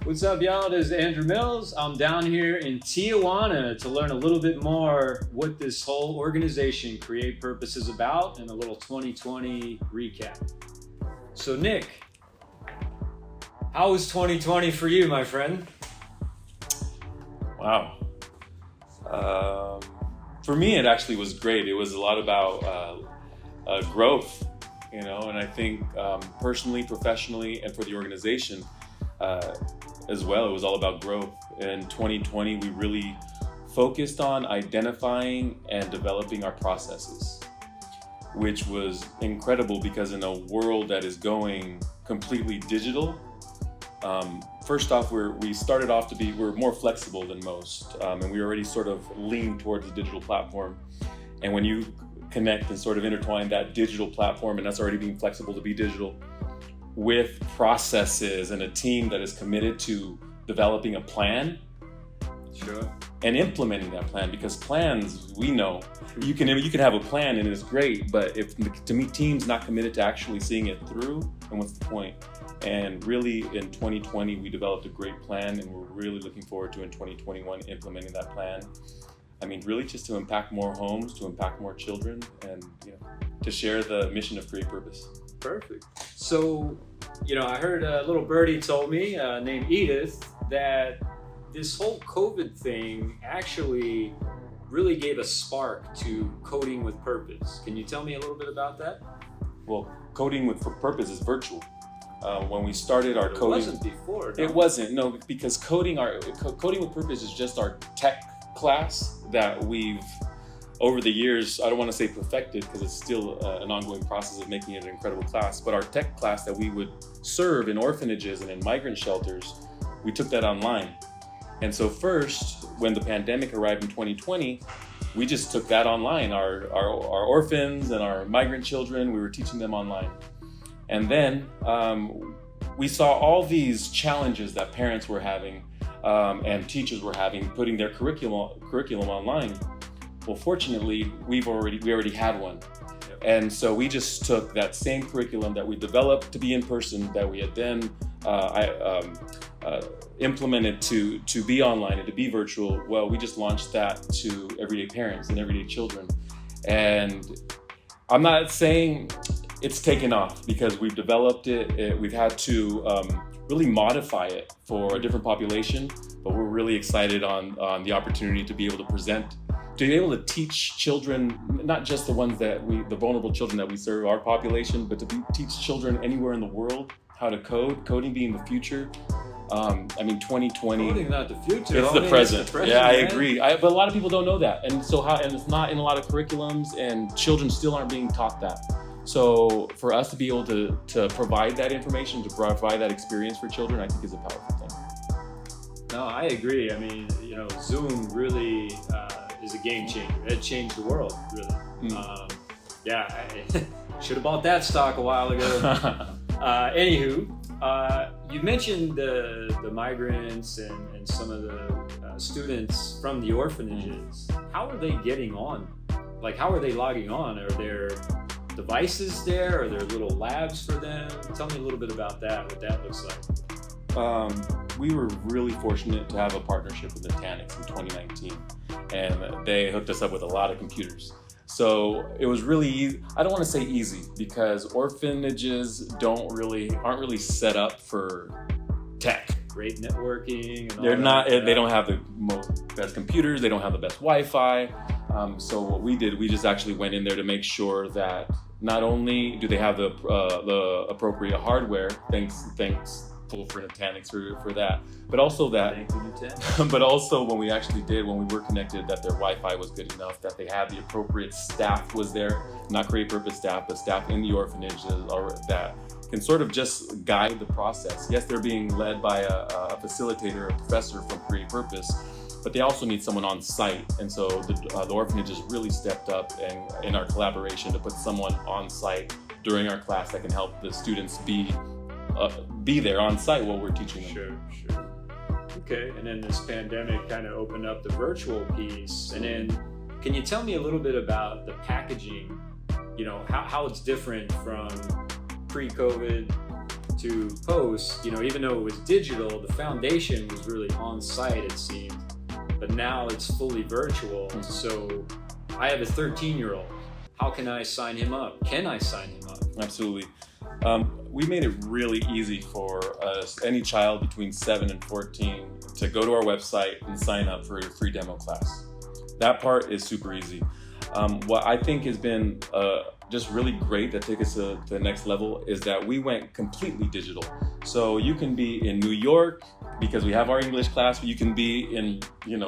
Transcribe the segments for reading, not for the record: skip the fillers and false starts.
What's up, y'all? This is Andrew Mills. I'm down here in Tijuana to learn a little bit more what this whole organization, Create Purpose, is about and a little 2020 recap. So, Nick, how was 2020 for you, my friend? Wow. For me, it actually was great. It was a lot about growth, and I think personally, professionally, and for the organization as well, it was all about growth. In 2020, we really focused on identifying and developing our processes, which was incredible because in a world that is going completely digital, first off, we started off to be, we're more flexible than most, and we already sort of leaned towards the digital platform. And when you connect and sort of intertwine that digital platform, and that's already being flexible to be digital, with processes and a team that is committed to developing a plan, Sure. and implementing that plan, because plans, we know, you can have a plan and it's great, but if to me team's not committed to actually seeing it through, then what's the point? And really in 2020 we developed a great plan, and we're really looking forward to in 2021 implementing that plan. I mean, really just to impact more homes, to impact more children, and to share the mission of Create Purpose. Perfect. So, I heard a little birdie told me, named Edith, that this whole COVID thing actually really gave a spark to Coding with Purpose. Can you tell me a little bit about that? Well, Coding with Purpose is virtual. When we started our coding, it wasn't before. No? It wasn't, no, because Coding with Purpose is just our tech class that we've, over the years, I don't want to say perfected because it's still an ongoing process of making it an incredible class, but our tech class that we would serve in orphanages and in migrant shelters, we took that online. And so first, when the pandemic arrived in 2020, we just took that online. Our orphans and our migrant children, we were teaching them online. And then we saw all these challenges that parents were having and teachers were having, putting their curriculum online. Well, fortunately, we already had one. Yep. And so we just took that same curriculum that we developed to be in person, that we had then implemented to be online and to be virtual. Well, we just launched that to everyday parents and everyday children. And I'm not saying it's taken off, because we've developed it. We've had to really modify it for a different population, but we're really excited on the opportunity to be able to teach children, not just the ones the vulnerable children that we serve, our population, but to teach children anywhere in the world how to code, coding being the future. 2020. Coding not the future. It's the present. Yeah, I man. agree. But a lot of people don't know that. And it's not in a lot of curriculums, and children still aren't being taught that. So for us to be able to provide that information, to provide that experience for children, I think is a powerful thing. No, I agree. I mean, Zoom really is a game changer. It changed the world, really. I should have bought that stock a while ago. Anywho, you mentioned the migrants and some of the students from the orphanages. How are they getting on? Like, how are they logging on? Are there devices there? Are there little labs for them? Tell me a little bit about that, what that looks like. We were really fortunate to have a partnership with Nutanix in 2019, and they hooked us up with a lot of computers. So it was really easy. I don't want to say easy, because orphanages aren't really set up for tech. Great networking. And They're all not. that. They don't have the best computers. They don't have the best Wi-Fi. So what we did, we just actually went in there to make sure that not only do they have the appropriate hardware, thanks for Nutanix for that, but also that. Thank you, Nutanix. But also when we were connected, that their Wi-Fi was good enough, that they had the appropriate staff was there, not Create Purpose staff, but staff in the orphanage that can sort of just guide the process. Yes, they're being led by a facilitator, a professor from Create Purpose, but they also need someone on site. And so the orphanage has really stepped up and in our collaboration to put someone on site during our class that can help the students be there on site while we're teaching them. Sure. Okay, and then this pandemic kind of opened up the virtual piece. And then can you tell me a little bit about the packaging, how it's different from pre-COVID to post, even though it was digital, the foundation was really on site, it seemed. But now it's fully virtual. So I have a 13-year-old. How can I sign him up? Can I sign him up? Absolutely. We made it really easy for any child between 7 and 14 to go to our website and sign up for a free demo class. That part is super easy. What I think has been just really great that took us to the next level is that we went completely digital. So you can be in New York because we have our English class. You can be in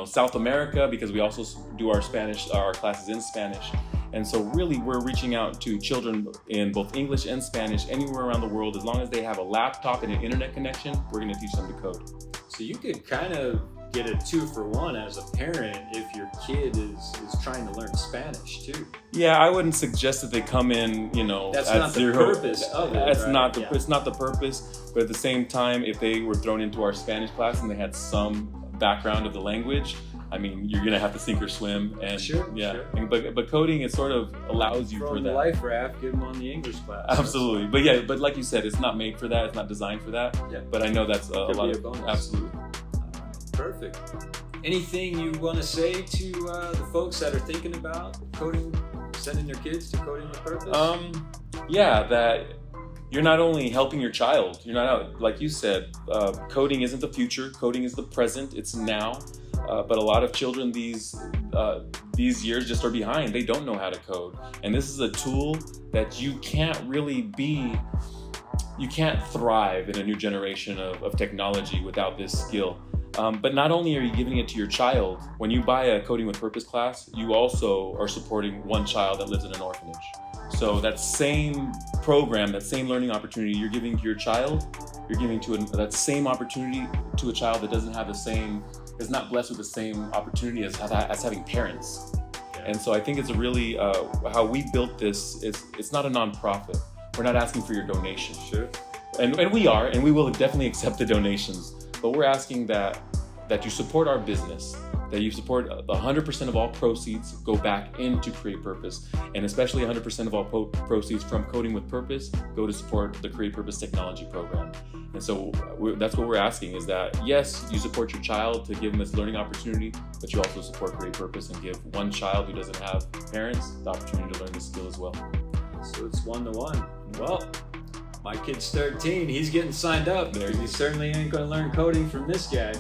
South America because we also do our classes in Spanish. And so really we're reaching out to children in both English and Spanish anywhere around the world. As long as they have a laptop and an internet connection, we're going to teach them to code. So you could kind of get a 2-for-1 as a parent if your kid is trying to learn Spanish too. Yeah, I wouldn't suggest that they come in, that's at not zero. The purpose of it. That's right? not it's not the purpose. But at the same time, if they were thrown into our Spanish class and they had some background of the language, I mean, you're gonna have to sink or swim. And Sure. But coding, it sort of allows you Throw for in the that. life raft, get them on the English class. Absolutely. But like you said, it's not made for that. It's not designed for that. Yeah. But I know that's a Could lot be of a bonus. absolutely. All right, perfect. Anything you want to say to the folks that are thinking about coding, sending their kids to Coding with Purpose? Yeah, that you're not only helping your child, you're not out, like you said, coding isn't the future, coding is the present, it's now. But a lot of children these years just are behind. They don't know how to code. And this is a tool that you can't thrive in a new generation of technology without this skill. But not only are you giving it to your child, when you buy a Coding with Purpose class, you also are supporting one child that lives in an orphanage. So that same program, that same learning opportunity you're giving to your child, you're giving that same opportunity to a child that is not blessed with the same opportunity as having parents. And so I think it's a really, how we built this, it's not a nonprofit. We're not asking for your donation. Sure. And we will definitely accept the donations. But we're asking that you support our business, that you support 100% of all proceeds go back into Create Purpose, and especially 100% of all proceeds from Coding with Purpose go to support the Create Purpose Technology Program. And so that's what we're asking is that, yes, you support your child to give them this learning opportunity, but you also support Create Purpose and give one child who doesn't have parents the opportunity to learn this skill as well. So it's 1-to-1. Well, my kid's 13. He's getting signed up. There you go. He certainly ain't going to learn coding from this guy.